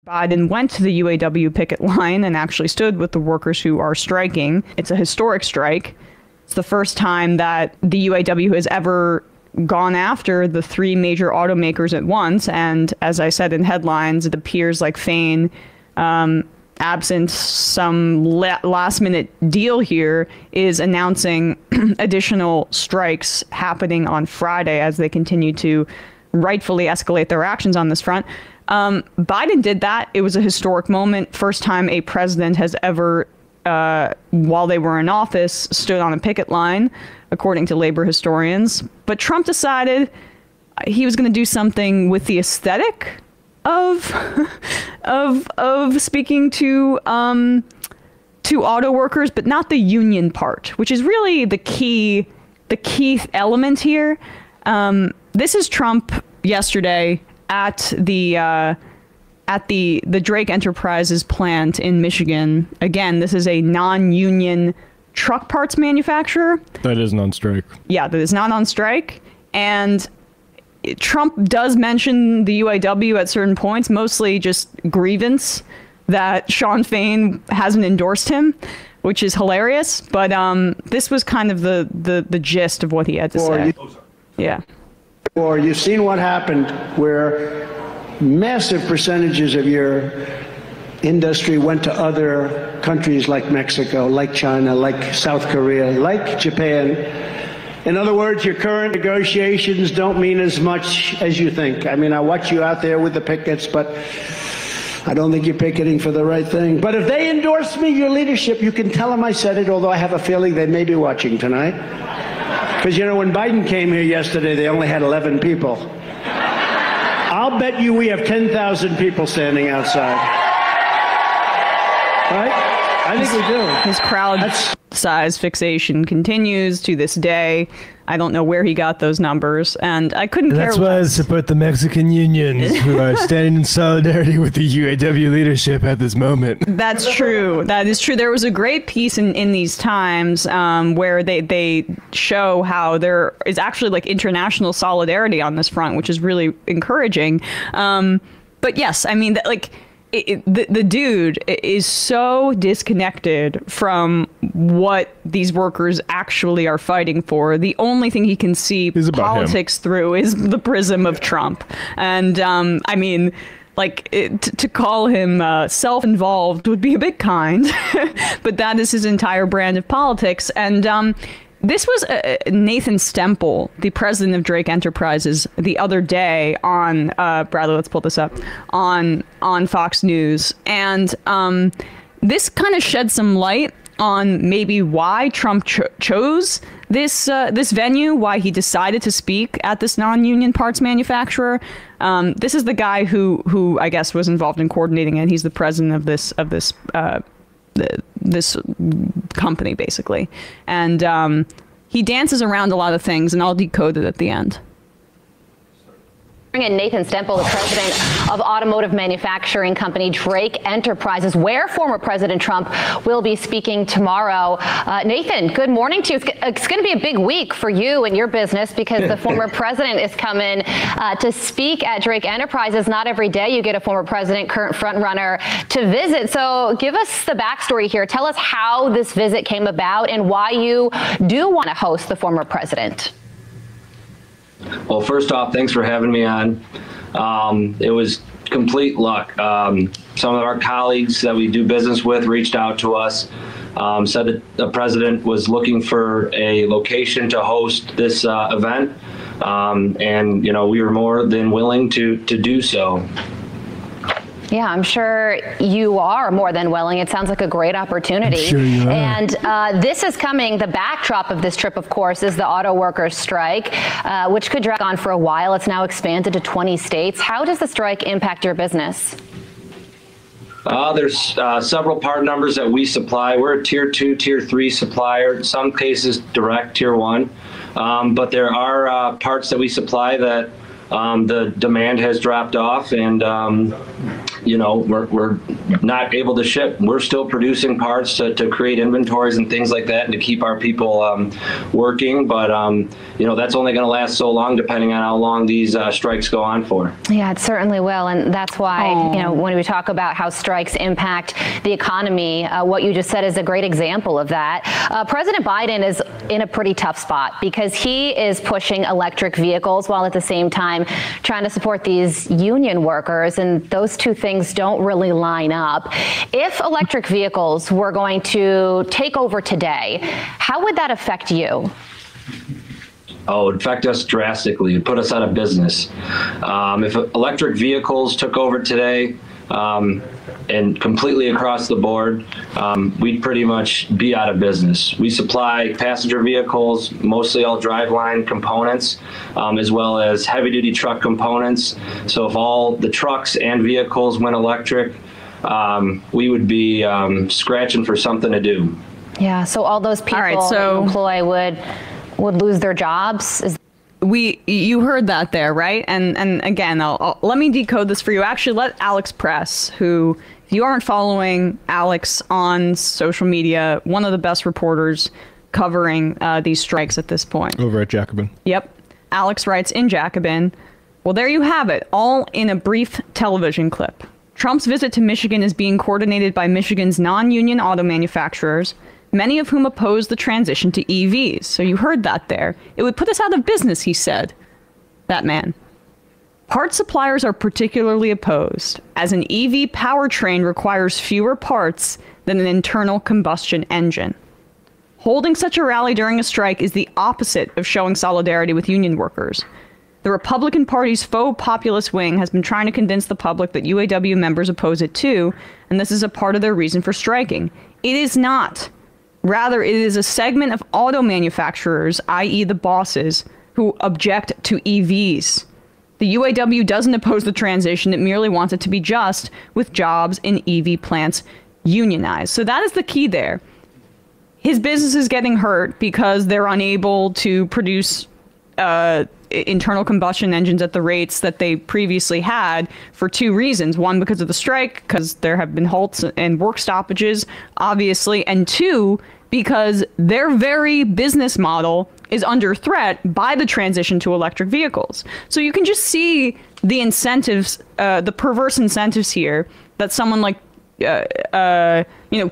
Biden went to the UAW picket line and actually stood with the workers who are striking. It's a historic strike. It's the first time that the UAW has ever gone after the three major automakers at once. And as I said in headlines, it appears like Phony, absent some last-minute deal here, is announcing additional strikes happening on Friday as they continue to rightfully escalate their actions on this front. Biden did that. It was a historic moment. First time a president has ever, while they were in office, stood on a picket line, according to labor historians. But Trump decided he was going to do something with the aesthetic of speaking to auto workers, but not the union part, which is really the key element here. This is Trump yesterday at the Drake Enterprises plant in Michigan. Again, this is a non-union truck parts manufacturer. That isn't on strike. Yeah, that is not on strike. And Trump does mention the UAW at certain points, mostly just grievance that Sean Fain hasn't endorsed him, which is hilarious. But this was kind of the gist of what he had to say. Yeah. Or you've seen what happened where massive percentages of your industry went to other countries like Mexico, like China, like South Korea, like Japan. In other words, your current negotiations don't mean as much as you think. I mean, I watch you out there with the pickets, but I don't think you're picketing for the right thing. But if they endorse me, your leadership, you can tell them I said it, although I have a feeling they may be watching tonight. Because, you know, when Biden came here yesterday, they only had 11 people. I'll bet you we have 10,000 people standing outside. Right? I think we do. His crowd size fixation continues to this day. I don't know where he got those numbers, and I couldn't care less. That's why I support the Mexican unions who are standing in solidarity with the UAW leadership at this moment. That's true. That is true. There was a great piece in these times where they show how there is actually like international solidarity on this front, which is really encouraging. But yes, I mean, the dude is so disconnected from what these workers actually are fighting for. The only thing he can see politics through is the prism of Trump. And I mean, like, to call him self-involved would be a bit kind, but that is his entire brand of politics. And this was Nathan Stempel, the president of Drake Enterprises, the other day on Bradley. Let's pull this up on Fox News, and this kind of shed some light on maybe why Trump chose this venue, why he decided to speak at this non-union parts manufacturer. This is the guy who I guess was involved in coordinating it. He's the president of this company, basically. And he dances around a lot of things, and I'll decode it at the end. In Nathan Stempel, the president of automotive manufacturing company Drake Enterprises, where former President Trump will be speaking tomorrow. Nathan, good morning to you. It's going to be a big week for you and your business because the former president is coming to speak at Drake Enterprises. Not every day you get a former president, current frontrunner, to visit. So give us the backstory here. Tell us how this visit came about and why you do want to host the former president. Well, first off, thanks for having me on. It was complete luck. Some of our colleagues that we do business with reached out to us, said that the president was looking for a location to host this event. And, you know, we were more than willing to do so. Yeah, I'm sure you are more than willing. It sounds like a great opportunity. I'm sure you are. And this is coming, the backdrop of this trip, of course, is the auto workers strike, which could drag on for a while. It's now expanded to 20 states. How does the strike impact your business? There's several part numbers that we supply. We're a tier 2, tier 3 supplier, in some cases direct tier 1. But there are parts that we supply that the demand has dropped off, and we're not able to ship. We're still producing parts to create inventories and things like that and to keep our people working. But, that's only going to last so long depending on how long these strikes go on for. Yeah, it certainly will. And that's why, when we talk about how strikes impact the economy, what you just said is a great example of that. President Biden is in a pretty tough spot because he is pushing electric vehicles while at the same time trying to support these union workers. And those two things don't really line up. If electric vehicles were going to take over today, how would that affect you? Oh, it would affect us drastically. It would put us out of business. If electric vehicles took over today, and completely across the board, we'd pretty much be out of business. We supply passenger vehicles, mostly all driveline components, as well as heavy-duty truck components. So if all the trucks and vehicles went electric, we would be scratching for something to do. Yeah, so all those people you employ would lose their jobs? You heard that there, right? And again, let me decode this for you. Actually, let Alex Press, who, if you aren't following Alex on social media, one of the best reporters covering these strikes at this point. Over at Jacobin. Yep. Alex writes in Jacobin, well, there you have it, all in a brief television clip. Trump's visit to Michigan is being coordinated by Michigan's non-union auto manufacturers, many of whom oppose the transition to EVs. So you heard that there. It would put us out of business, he said. That man. Part suppliers are particularly opposed, as an EV powertrain requires fewer parts than an internal combustion engine. Holding such a rally during a strike is the opposite of showing solidarity with union workers. The Republican Party's faux populist wing has been trying to convince the public that UAW members oppose it too, and this is a part of their reason for striking. It is not. Rather, it is a segment of auto manufacturers, i.e. the bosses, who object to EVs. The UAW doesn't oppose the transition, it merely wants it to be just, with jobs in EV plants unionized. So that is the key there. His business is getting hurt because they're unable to produce internal combustion engines at the rates that they previously had for two reasons. One, because of the strike, because there have been halts and work stoppages, obviously. And two, because their very business model is under threat by the transition to electric vehicles. So you can just see the incentives, the perverse incentives here that someone like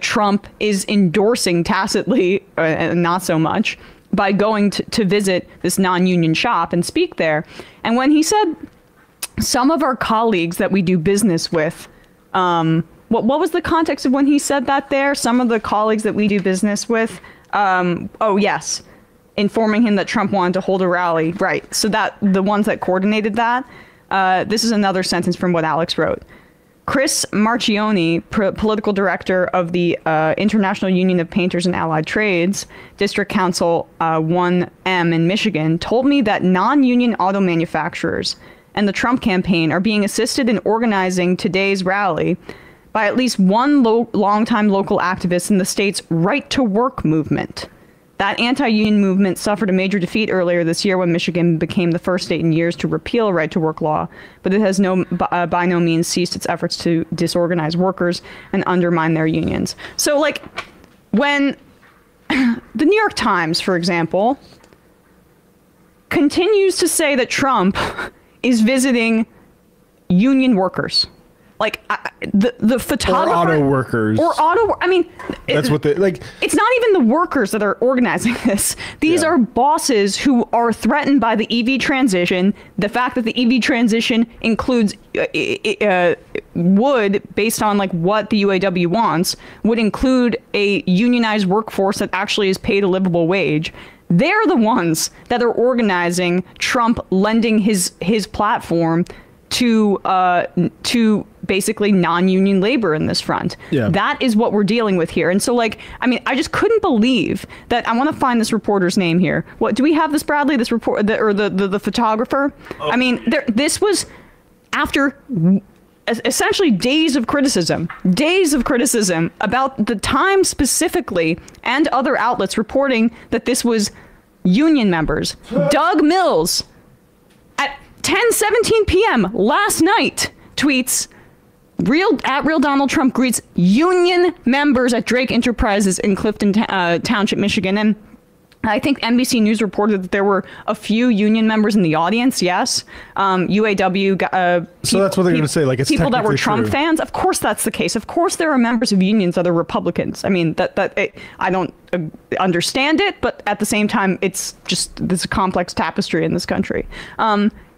Trump is endorsing tacitly, not so much, by going to visit this non-union shop and speak there. And when he said some of our colleagues that we do business with, what was the context of when he said that there? Some of the colleagues that we do business with, yes, informing him that Trump wanted to hold a rally. Right, so that the ones that coordinated that, this is another sentence from what Alex wrote. Chris Marchioni, political director of the International Union of Painters and Allied Trades, District Council 1M in Michigan, told me that non-union auto manufacturers and the Trump campaign are being assisted in organizing today's rally by at least one longtime local activist in the state's Right to Work movement. That anti-union movement suffered a major defeat earlier this year when Michigan became the first state in years to repeal a right-to-work law, but it has by no means ceased its efforts to disorganize workers and undermine their unions. So, like, when the New York Times, for example, continues to say that Trump is visiting union workers, like the photographer, or auto workers, that's what they like. It's not even the workers that are organizing this. These are bosses who are threatened by the EV transition. The fact that the EV transition includes would, based on like what the UAW wants, would include a unionized workforce that actually is paid a livable wage. They're the ones that are organizing Trump lending his platform to basically non-union labor in this front. Yeah. That is what we're dealing with here. And so, like, I mean, I just couldn't believe that. I want to find this reporter's name here. What do we have? This Bradley, this report, or the photographer? Oh. I mean, this was after essentially days of criticism about the Times specifically and other outlets reporting that this was union members. Doug Mills at 10:17 p.m. last night tweets, Real Donald Trump greets union members at Drake Enterprises in Clifton Township, Michigan. And I think NBC News reported that there were a few union members in the audience. Yes, UAW. So that's what they're going to say. Like, it's people that were Trump true. fans. Of course, that's the case. Of course, there are members of unions that are Republicans. I mean, I don't understand it, but at the same time, it's just this complex tapestry in this country.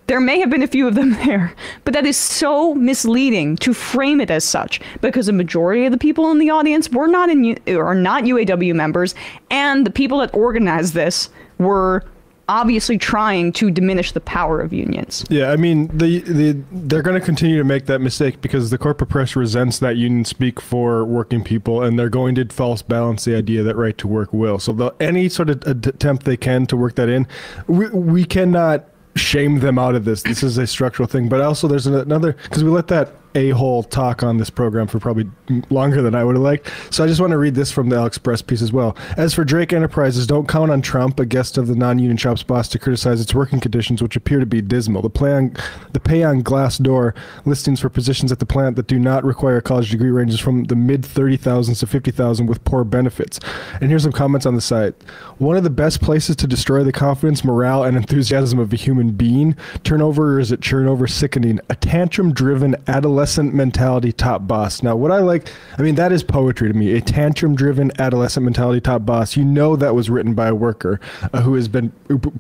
There may have been a few of them there, but that is so misleading to frame it as such, because a majority of the people in the audience were not not UAW members, and the people that organized this were obviously trying to diminish the power of unions. Yeah, I mean, they're going to continue to make that mistake because the corporate press resents that unions speak for working people, and they're going to false balance the idea that right to work will. So any sort of attempt they can to work that in, we cannot shame them out of this. This is a structural thing. But also there's another, because we let that a-hole talk on this program for probably longer than I would have liked. So I just want to read this from the Alex Press piece as well. As for Drake Enterprises, don't count on Trump, a guest of the non-union shop's boss, to criticize its working conditions, which appear to be dismal. The pay on Glassdoor listings for positions at the plant that do not require a college degree ranges from the mid 30,000s to 50,000 with poor benefits. And here's some comments on the site. One of the best places to destroy the confidence, morale, and enthusiasm of a human being. Turnover, or is it churnover? Sickening. A tantrum-driven adolescent mentality top boss. Now, what I like, I mean, that is poetry to me. A tantrum-driven adolescent mentality top boss. You know that was written by a worker who has been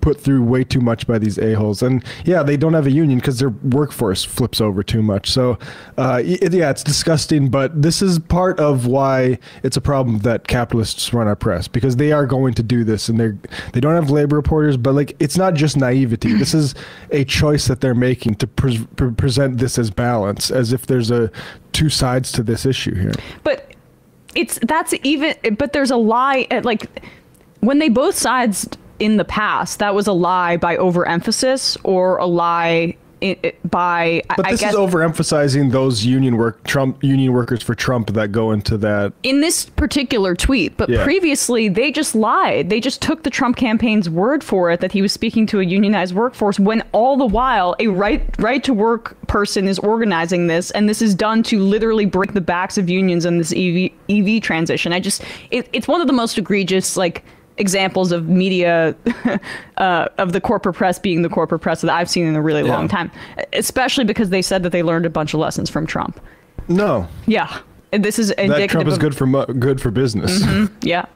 put through way too much by these a-holes. And yeah, they don't have a union because their workforce flips over too much. So yeah, it's disgusting, but this is part of why it's a problem that capitalists run our press, because they are going to do this, and they don't have labor reporters, but like, it's not just naivety. This is a choice that they're making to present this as balance, as if there's two sides to this issue here. But but there's a lie. Like, when they both sides in the past, that was a lie by overemphasis, or a lie by, but I this guess, is overemphasizing those union workers for Trump that go into that in this particular tweet. But yeah. Previously, they just lied. They just took the Trump campaign's word for it that he was speaking to a unionized workforce, when all the while a right to work person is organizing this, and this is done to literally break the backs of unions in this EV transition. It's one of the most egregious, like, examples of media of the corporate press being the corporate press that I've seen in a really long time, especially because they said that they learned a bunch of lessons from Trump. No. Yeah. This is indicative that Trump is good for business. Mm-hmm. Yeah.